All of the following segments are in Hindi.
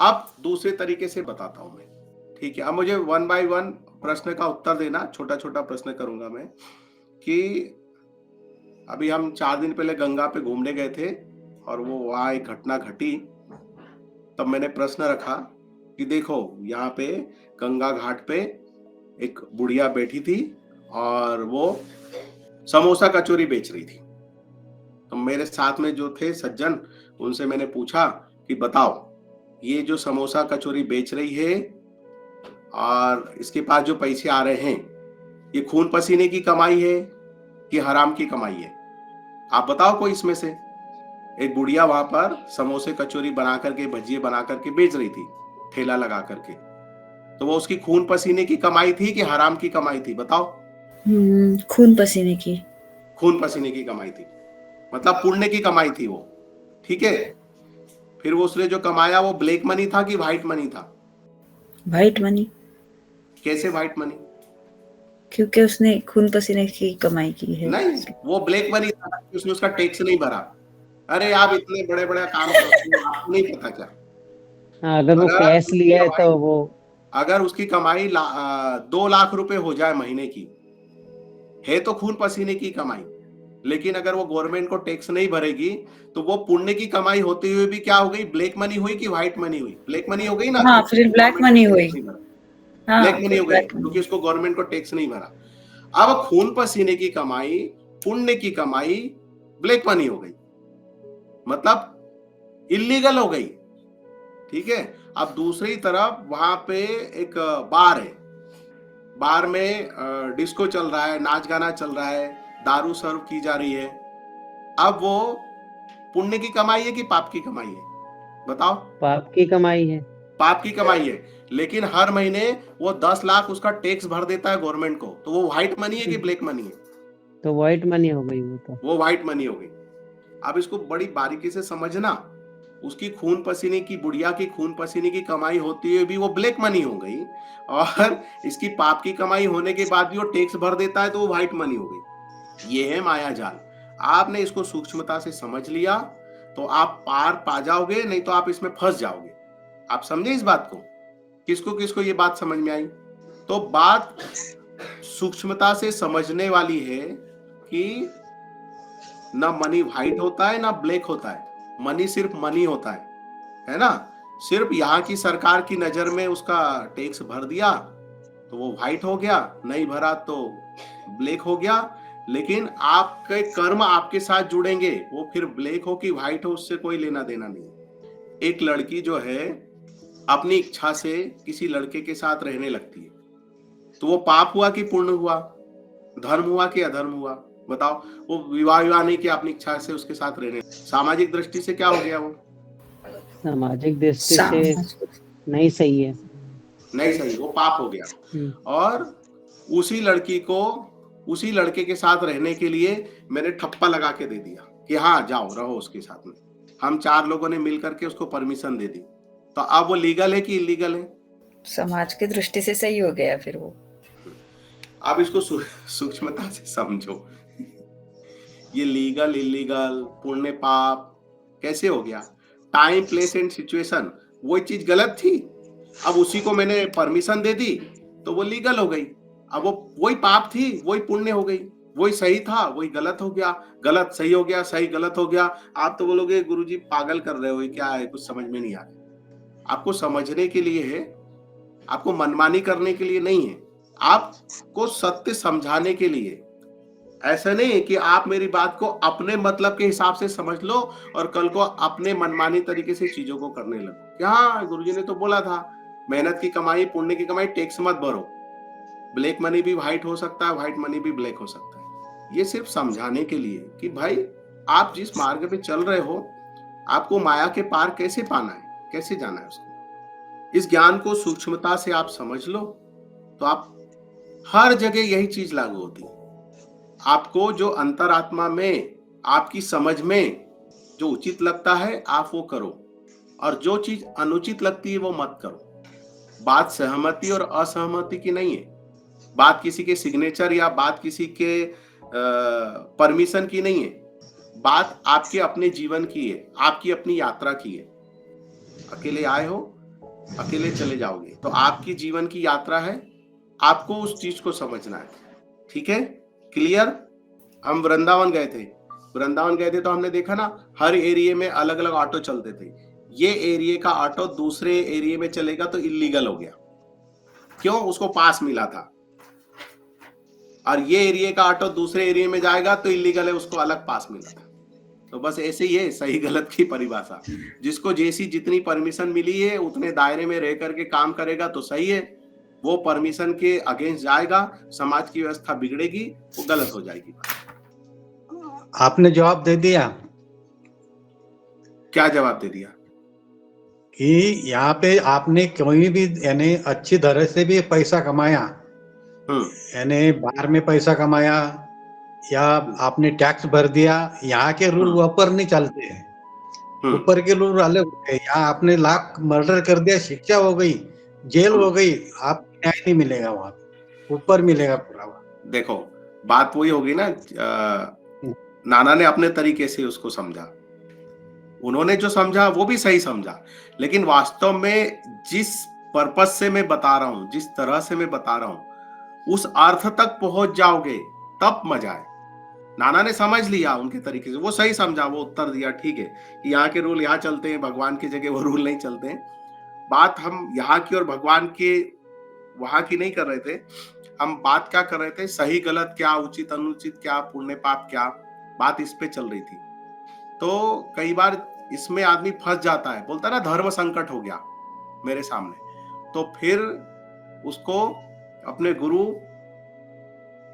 अब दूसरे तरीके से बताता हूं मैं। ठीक है, अब मुझे वन बाय वन प्रश्न का उत्तर देना, छोटा छोटा प्रश्न करूंगा मैं। कि अभी हम 4 दिन पहले गंगा पे घूमने गए थे और वो वहां एक घटना घटी। तब मैंने प्रश्न रखा कि देखो यहाँ पे गंगा घाट पे एक बुढ़िया बैठी थी और वो समोसा कचौरी बेच रही थी। तो मेरे साथ में जो थे सज्जन, उनसे मैंने पूछा कि बताओ, ये जो समोसा कचौरी बेच रही है और इसके पास जो पैसे आ रहे हैं, ये खून पसीने की कमाई है कि हराम की कमाई है? आप बताओ कोई इसमें से। एक बुढ़िया वहां पर समोसे कचौरी बना करके, भजिए बना करके बेच रही थी, ठेला लगा करके। तो वो उसकी खून पसीने की कमाई थी कि हराम की कमाई थी? बताओ। खून पसीने की। खून पसीने की कमाई थी, मतलब पुण्य की कमाई थी वो। ठीक है, फिर वो उसने जो कमाया वो ब्लैक मनी था कि व्हाइट मनी था? White money. कैसे व्हाइट मनी? क्योंकि उसने खून पसीने की कमाई की है। नहीं, वो ब्लैक मनी था, उसने उसका टैक्स नहीं भरा। अरे आप इतने बड़े बड़े काम करते हो, आपको नहीं पता क्या? हाँ, अगर वो अगर कैश उसकी लिया है कमाई तो वो 2 लाख रुपए हो जाए महीने की, है तो खून पसीने की कमाई। लेकिन अगर वो गवर्नमेंट को टैक्स नहीं भरेगी तो वो पुण्य की कमाई होते हुए भी क्या हो गई? ब्लैक मनी हुई कि व्हाइट मनी हुई? ब्लैक मनी हो गई ना, हाँ, क्योंकि फिर उसको ब्लैक गवर्नमेंट को मनी टैक्स हुई। नहीं भरा। हाँ, ब्लैक मनी फिर हो गई ब्लैक मनी। क्योंकि उसको गवर्नमेंट को टैक्स नहीं भरा। अब खून पसीने की कमाई, पुण्य की कमाई ब्लैक मनी हो गई, मतलब इलीगल हो गई। ठीक है, अब दूसरी तरफ वहां पे एक बार है, बार में डिस्को चल रहा है, नाच गाना चल रहा है, दारू सर्व की जा रही है। अब वो पुण्य की कमाई है कि पाप की कमाई है? बताओ। पाप की कमाई है। पाप की कमाई है, लेकिन हर महीने वो 10 लाख उसका टैक्स भर देता है गवर्नमेंट को। तो वो व्हाइट मनी है कि ब्लैक मनी है? तो व्हाइट मनी हो गई वो तो। वो व्हाइट मनी हो गई। अब इसको बड़ी बारीकी से समझना। उसकी खून पसीने की, बुढ़िया की खून पसीने की कमाई होती हुई भी वो ब्लैक मनी हो गई, और इसकी पाप की कमाई होने के बाद भी वो टैक्स भर देता है तो वो व्हाइट मनी हो गई। ये है माया जाल। आपने इसको सूक्ष्मता से समझ लिया तो आप पार पा जाओगे, नहीं तो आप इसमें फंस जाओगे। आप समझे इस बात को? किसको किसको ये बात समझ में आई? तो बात सूक्ष्मता से समझने वाली है कि ना मनी व्हाइट होता है ना ब्लैक होता है, मनी सिर्फ मनी होता है ना? सिर्फ यहाँ की सरकार की नजर में उसका टैक्स भर दिया तो वो व्हाइट हो गया, नहीं भरा तो ब्लैक हो गया। लेकिन आपके कर्म आपके साथ जुड़ेंगे, वो फिर ब्लैक हो कि व्हाइट हो उससे कोई लेना देना नहीं। एक लड़की जो है अपनी इच्छा से किसी लड़के के साथ रहने लगती है, तो वो पाप हुआ कि पुण्य हुआ? धर्म हुआ कि अधर्म हुआ? बताओ। वो विवाह नहीं किया, अपनी इच्छा से उसके साथ रहने, सामाजिक दृष्टि से क्या हो गया? वो सामाजिक दृष्टि से नहीं सही है। नहीं सही, वो पाप हो गया। और उसी लड़की को उसी लड़के के साथ रहने के लिए मैंने ठप्पा लगा के दे दिया कि हाँ जाओ रहो उसके साथ में। हम 4 लोगों ने मिल करके उसको परमिशन दे दी। तो अब वो लीगल है कि इलीगल है? समाज की दृष्टि से सही हो गया फिर वो। अब इसको सूक्ष्मता से समझो। ये लीगल इलीगल, पुण्य पाप कैसे हो गया? टाइम प्लेस एंड सिचुएशन, वही चीज गलत थी, अब उसी को मैंने परमिशन दे दी तो वो लीगल हो गई। अब वो वही पाप थी, वही पुण्य हो गई। वही सही था, वही गलत हो गया। गलत सही हो गया, सही गलत हो गया। आप तो बोलोगे गुरुजी पागल कर रहे हो, क्या है, कुछ समझ में नहीं आ रहा। आपको समझने के लिए है, आपको मनमानी करने के लिए नहीं है, आपको सत्य समझाने के लिए। ऐसा नहीं कि आप मेरी बात को अपने मतलब के हिसाब से समझ लो और कल को अपने मनमानी तरीके से चीजों को करने लगो कि हाँ गुरुजी ने तो बोला था मेहनत की कमाई, पुण्य की कमाई, टैक्स मत भरो। ब्लैक मनी भी व्हाइट हो सकता है, व्हाइट मनी भी ब्लैक हो सकता है। ये सिर्फ समझाने के लिए कि भाई आप जिस मार्ग पे चल रहे हो, आपको माया के पार कैसे पाना है, कैसे जाना है उसको। इस ज्ञान को सूक्ष्मता से आप समझ लो तो आप हर जगह यही चीज लागू होती है। आपको जो अंतरात्मा में, आपकी समझ में जो उचित लगता है आप वो करो, और जो चीज अनुचित लगती है वो मत करो। बात सहमति और असहमति की नहीं है, बात किसी के सिग्नेचर या बात किसी के परमिशन की नहीं है, बात आपके अपने जीवन की है, आपकी अपनी यात्रा की है। अकेले आए हो, अकेले चले जाओगे। तो आपकी जीवन की यात्रा है, आपको उस चीज को समझना है। ठीक है, क्लियर। हम वृंदावन गए थे तो हमने देखा ना, हर एरिया में अलग अलग ऑटो चलते थे। ये एरिया का ऑटो दूसरे एरिया में चलेगा तो इलीगल हो गया, क्यों? उसको पास मिला था। और ये एरिया का ऑटो दूसरे एरिया में जाएगा तो इलीगल है, उसको अलग पास मिला था। तो बस ऐसे ही है सही गलत की परिभाषा। जिसको जैसी जितनी परमिशन मिली है उतने दायरे में रह करके काम करेगा तो सही है। वो परमिशन के अगेंस्ट जाएगा, समाज की व्यवस्था बिगड़ेगी, वो गलत हो जाएगी। आपने जवाब दे दिया क्या जवाब दे दिया? कि यहाँ पे आपने कोई भी यानी अच्छी तरह से भी पैसा कमाया, यानी बाहर में पैसा कमाया या आपने टैक्स भर दिया, यहाँ के रूल ऊपर नहीं चलते हैं। ऊपर के रूल अलग होते हैं। यहाँ आपने लाख मर्डर कर दिया, शिक्षा हो गई, जेल हो गई, आप न्याय नहीं मिलेगा, वहां ऊपर मिलेगा पूरा। देखो बात वही होगी ना, नाना ने अपने तरीके से उसको समझा, उन्होंने जो समझा वो भी सही समझा, लेकिन वास्तव में जिस पर्पस से मैं बता रहा हूं, जिस तरह से मैं बता रहा हूं, उस अर्थ तक पहुंच जाओगे तब मजा है। नाना ने समझ लिया उनके तरीके से, वो सही समझा, वो उत्तर दिया ठीक है कि यहाँ के रूल यहाँ चलते हैं, भगवान की जगह वो रूल नहीं चलते हैं। बात हम यहाँ की और भगवान के वहां की नहीं कर रहे थे, हम बात क्या कर रहे थे, सही गलत क्या, उचित अनुचित क्या, पुण्य पाप क्या, बात इस पे चल रही थी। तो कई बार इसमें आदमी फंस जाता है, बोलता है ना धर्म संकट हो गया मेरे सामने, तो फिर उसको अपने गुरु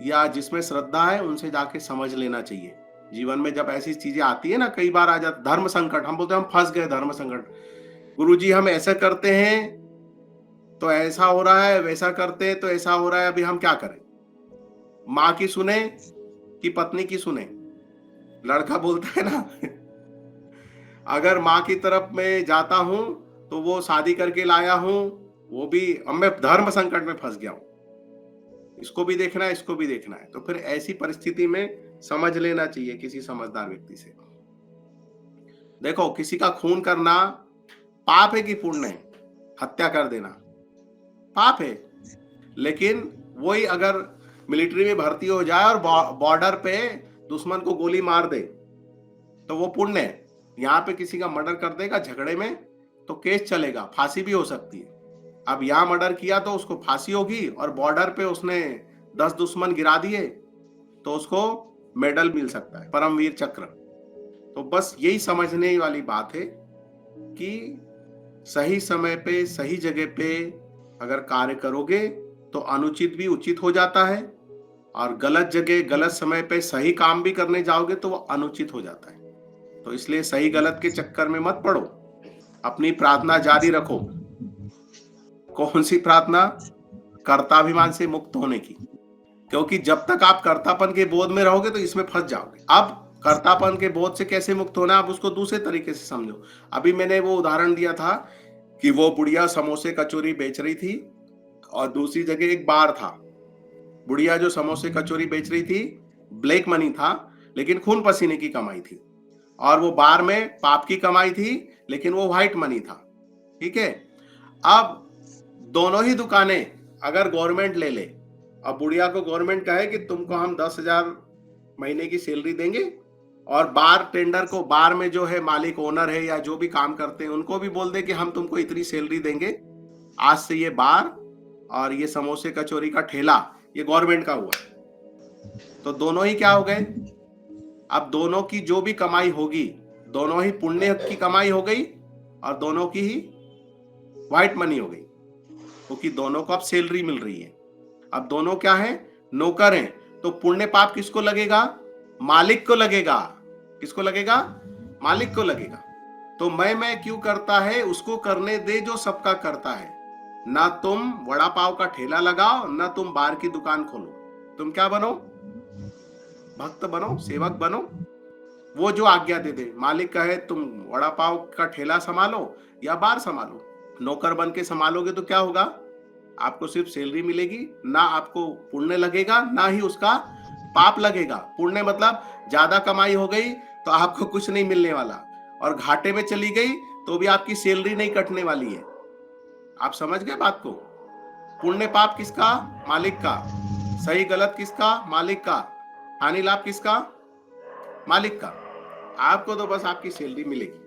या जिसमें श्रद्धा है उनसे जाके समझ लेना चाहिए। जीवन में जब ऐसी चीजें आती है ना, कई बार आ जाता धर्म संकट, हम बोलते हैं हम फंस गए धर्म संकट, गुरुजी हम ऐसा करते हैं तो ऐसा हो रहा है, वैसा करते हैं तो ऐसा हो रहा है, अभी हम क्या करें? माँ की सुने कि पत्नी की सुने? लड़का बोलता है ना अगर माँ की तरफ मैं जाता हूं तो वो शादी करके लाया हूं, वो भी अब मैं धर्म संकट में फंस गया हूं, इसको भी देखना है, इसको भी देखना है। तो फिर ऐसी परिस्थिति में समझ लेना चाहिए किसी समझदार व्यक्ति से। देखो किसी का खून करना पाप है कि पुण्य है? हत्या कर देना पाप है, लेकिन वही अगर मिलिट्री में भर्ती हो जाए और बॉर्डर पे दुश्मन को गोली मार दे तो वो पुण्य है। यहाँ पे किसी का मर्डर कर देगा झगड़े में तो केस चलेगा, फांसी भी हो सकती है। अब यहाँ मर्डर किया तो उसको फांसी होगी, और बॉर्डर पे उसने 10 दुश्मन गिरा दिए तो उसको मेडल मिल सकता है, परमवीर चक्र। तो बस यही समझने वाली बात है कि सही समय पे सही जगह पे अगर कार्य करोगे तो अनुचित भी उचित हो जाता है, और गलत जगह गलत समय पे सही काम भी करने जाओगे तो वो अनुचित हो जाता है। तो इसलिए सही गलत के चक्कर में मत पड़ो, अपनी प्रार्थना जारी रखो। कौन सी प्रार्थना? कर्ताभिमान से मुक्त होने की, क्योंकि जब तक आप कर्तापन के बोध में रहोगे तो इसमें फंस जाओगे। अब कर्तापन के बोध से कैसे मुक्त होना, आप उसको दूसरे तरीके से समझो। अभी मैंने वो उदाहरण दिया था कि वो बुढ़िया समोसे कचौरी बेच रही थी और दूसरी जगह एक बार था। बुढ़िया जो समोसे कचौरी बेच रही थी ब्लैक मनी था, लेकिन खून पसीने की कमाई थी, और वो बार में पाप की कमाई थी, लेकिन वो व्हाइट मनी था। ठीक है, अब दोनों ही दुकानें अगर गवर्नमेंट ले ले, अब बुढ़िया को गवर्नमेंट कहे कि तुमको हम 10,000 महीने की सैलरी देंगे, और बार टेंडर को, बार में जो है मालिक ओनर है या जो भी काम करते हैं उनको भी बोल दे कि हम तुमको इतनी सैलरी देंगे, आज से ये बार और ये समोसे कचौरी का ठेला ये गवर्नमेंट का हुआ। तो दोनों ही क्या हो गए? अब दोनों की जो भी कमाई होगी, दोनों ही पुण्य की कमाई हो गई और दोनों की ही व्हाइट मनी हो गई, क्योंकि दोनों को अब सैलरी मिल रही है। अब दोनों क्या है? नौकर हैं। तो पुण्य पाप किसको लगेगा? मालिक को लगेगा। किसको लगेगा? मालिक को लगेगा। तो मैं क्यों करता है, उसको करने दे जो सबका करता है। ना तुम वड़ा पाव का ठेला लगाओ, ना तुम बार की दुकान खोलो। तुम क्या बनो? भक्त बनो, सेवक बनो। वो जो आज्ञा दे दे, मालिक कहे तुम वड़ा पाव का ठेला संभालो या बार संभालो, नौकर बन के संभालोगे तो क्या होगा? आपको सिर्फ सैलरी मिलेगी, ना आपको पुण्य लगेगा ना ही उसका पाप लगेगा। पुण्य मतलब ज्यादा कमाई हो गई तो आपको कुछ नहीं मिलने वाला, और घाटे में चली गई तो भी आपकी सैलरी नहीं कटने वाली है। आप समझ गए बात को? पुण्य पाप किसका? मालिक का। सही गलत किसका? मालिक का। हानि लाभ किसका? मालिक का। आपको तो बस आपकी सैलरी मिलेगी।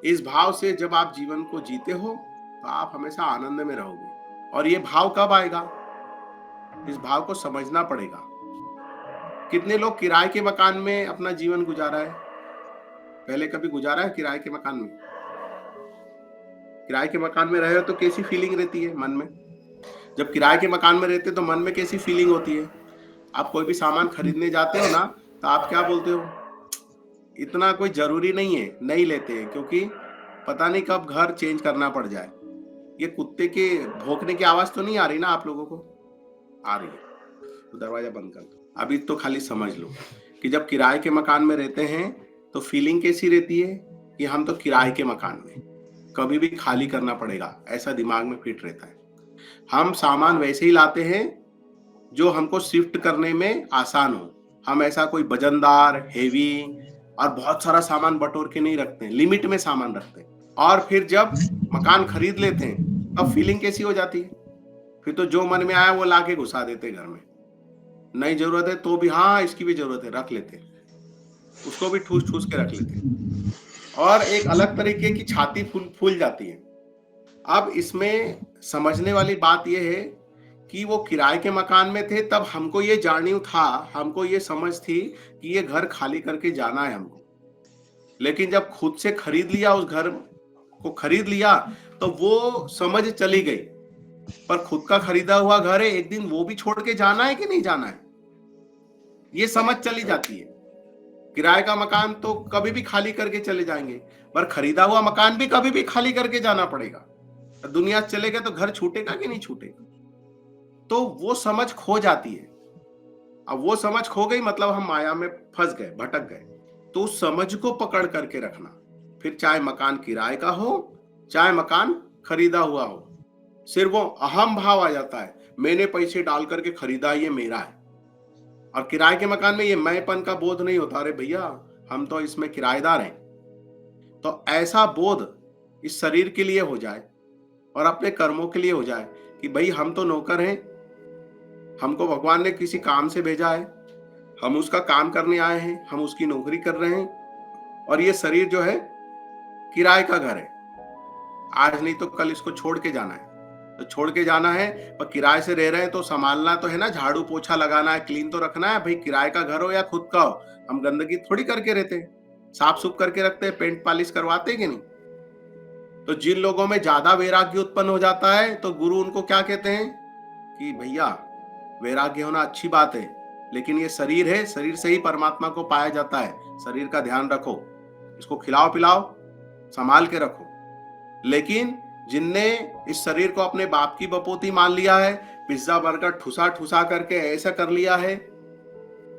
इस भाव से जब आप जीवन को जीते हो तो आप हमेशा आनंद में रहोगे। और ये भाव कब आएगा? इस भाव को समझना पड़ेगा। कितने लोग किराए के मकान में अपना जीवन गुजारा है? पहले कभी गुजारा है किराए के मकान में? किराए के मकान में रहे हो तो कैसी फीलिंग रहती है मन में? जब किराए के मकान में रहते तो मन में कैसी फीलिंग होती है? आप कोई भी सामान खरीदने जाते हो ना, तो आप क्या बोलते हो? इतना कोई जरूरी नहीं है, नहीं लेते हैं, क्योंकि पता नहीं कब घर चेंज करना पड़ जाए। ये कुत्ते के भौंकने की आवाज तो नहीं आ रही ना आप लोगों को? आ रही है तो दरवाजा बंद कर दो। अभी तो खाली समझ लो कि जब किराए के मकान में रहते हैं तो फीलिंग कैसी रहती है कि हम तो किराए के मकान में, कभी भी खाली करना पड़ेगा, ऐसा दिमाग में फिट रहता है। हम सामान वैसे ही लाते हैं जो हमको शिफ्ट करने में आसान हो। हम ऐसा कोई वजनदार, हेवी और बहुत सारा सामान बटोर के नहीं रखते हैं, लिमिट में सामान रखते हैं। और फिर जब मकान खरीद लेते हैं तब फीलिंग कैसी हो जाती है? फिर तो जो मन में आया वो लाके घुसा देते घर में। नहीं जरूरत है तो भी हाँ इसकी भी जरूरत है, रख लेते हैं, उसको भी ठूस ठूस के रख लेते हैं। और एक अलग तरीके की छाती फूल फूल जाती है। अब इसमें समझने वाली बात यह है कि वो किराए के मकान में थे तब हमको ये जानियो था, हमको ये समझ थी कि ये घर खाली करके जाना है हमको। लेकिन जब खुद से खरीद लिया, उस घर को खरीद लिया, तो वो समझ चली गई। पर खुद का खरीदा हुआ घर है, एक दिन वो भी छोड़ के जाना है कि नहीं जाना है, ये समझ चली जाती है। किराए का मकान तो कभी भी खाली करके चले जाएंगे, पर खरीदा हुआ मकान भी कभी भी खाली करके जाना पड़ेगा। दुनिया चलेगा तो घर छूटेगा कि नहीं छूटेगा? तो वो समझ खो जाती है। अब वो समझ खो गई मतलब हम माया में फंस गए, भटक गए। तो उस समझ को पकड़ करके रखना, फिर चाहे मकान किराए का हो चाहे मकान खरीदा हुआ हो। सिर्फ वो अहम भाव आ जाता है, मैंने पैसे डाल करके खरीदा, ये मेरा है। और किराए के मकान में ये मैंपन का बोध नहीं होता, अरे भैया हम तो इसमें किराएदार हैं। तो ऐसा बोध इस शरीर के लिए हो जाए और अपने कर्मों के लिए हो जाए कि भाई हम तो नौकर हैं, हमको भगवान ने किसी काम से भेजा है, हम उसका काम करने आए हैं, हम उसकी नौकरी कर रहे हैं। और ये शरीर जो है किराए का घर है, आज नहीं तो कल इसको छोड़ के जाना है। तो छोड़ के जाना है, पर किराए से रह रहे हैं तो संभालना तो है ना, झाड़ू पोछा लगाना है, क्लीन तो रखना है। भाई किराए का घर हो या खुद का हो, हम गंदगी थोड़ी करके रहते हैं, साफ सुफ करके रखते हैं, पेंट पॉलिश करवाते हैं कि नहीं? तो जिन लोगों में ज्यादा वैराग्य उत्पन्न हो जाता है तो गुरु उनको क्या कहते हैं कि भैया वैराग्य होना अच्छी बात है, लेकिन ये शरीर है, शरीर से ही परमात्मा को पाया जाता है, शरीर का ध्यान रखो, इसको खिलाओ पिलाओ, संभाल के रखो। लेकिन जिनने इस शरीर को अपने बाप की बपोती मान लिया है, पिज्जा बर्गर ठुसा ठुसा करके ऐसा कर लिया है,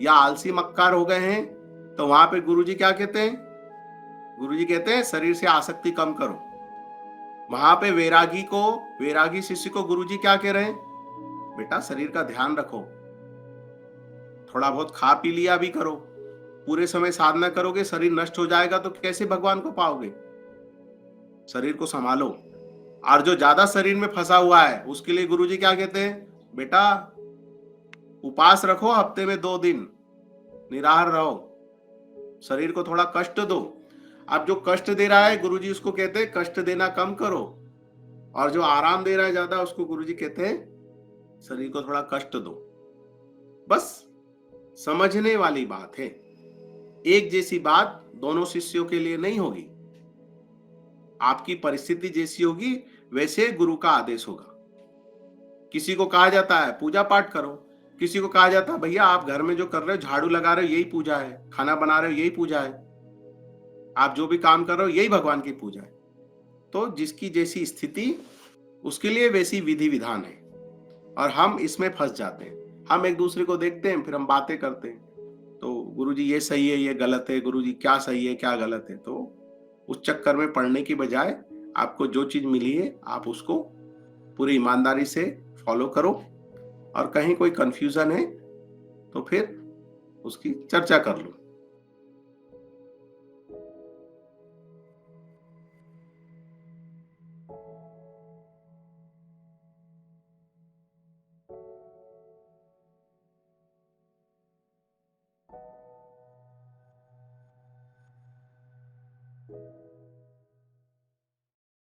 या आलसी मक्कार हो गए हैं, तो वहां पे गुरुजी क्या कहते हैं? गुरुजी कहते हैं शरीर से आसक्ति कम करो। वहां पे वैरागी शिष्य को गुरुजी क्या कह रहे हैं? बेटा शरीर का ध्यान रखो, थोड़ा बहुत खा पी लिया भी करो, पूरे समय साधना करोगे शरीर नष्ट हो जाएगा तो कैसे भगवान को पाओगे? शरीर को संभालो। और जो ज्यादा शरीर में फंसा हुआ है उसके लिए गुरुजी क्या कहते हैं? बेटा उपास रखो, हफ्ते में 2 दिन निराहार रहो, शरीर को थोड़ा कष्ट दो। अब जो कष्ट दे रहा है गुरुजी उसको कहते हैं कष्ट देना कम करो, और जो आराम दे रहा है ज्यादा उसको गुरुजी कहते हैं शरीर को थोड़ा कष्ट दो। बस समझने वाली बात है। एक जैसी बात दोनों शिष्यों के लिए नहीं होगी, आपकी परिस्थिति जैसी होगी वैसे गुरु का आदेश होगा। किसी को कहा जाता है पूजा पाठ करो, किसी को कहा जाता है भैया आप घर में जो कर रहे हो, झाड़ू लगा रहे हो यही पूजा है, खाना बना रहे हो यही पूजा है, आप जो भी काम कर रहे हो यही भगवान की पूजा है। तो जिसकी जैसी स्थिति उसके लिए वैसी विधि विधान है, और हम इसमें फंस जाते हैं। हम एक दूसरे को देखते हैं, फिर हम बातें करते हैं, तो गुरुजी ये सही है ये गलत है, गुरुजी क्या सही है क्या गलत है। तो उस चक्कर में पढ़ने की बजाय आपको जो चीज मिली है आप उसको पूरी ईमानदारी से फॉलो करो, और कहीं कोई कंफ्यूजन है तो फिर उसकी चर्चा कर लो।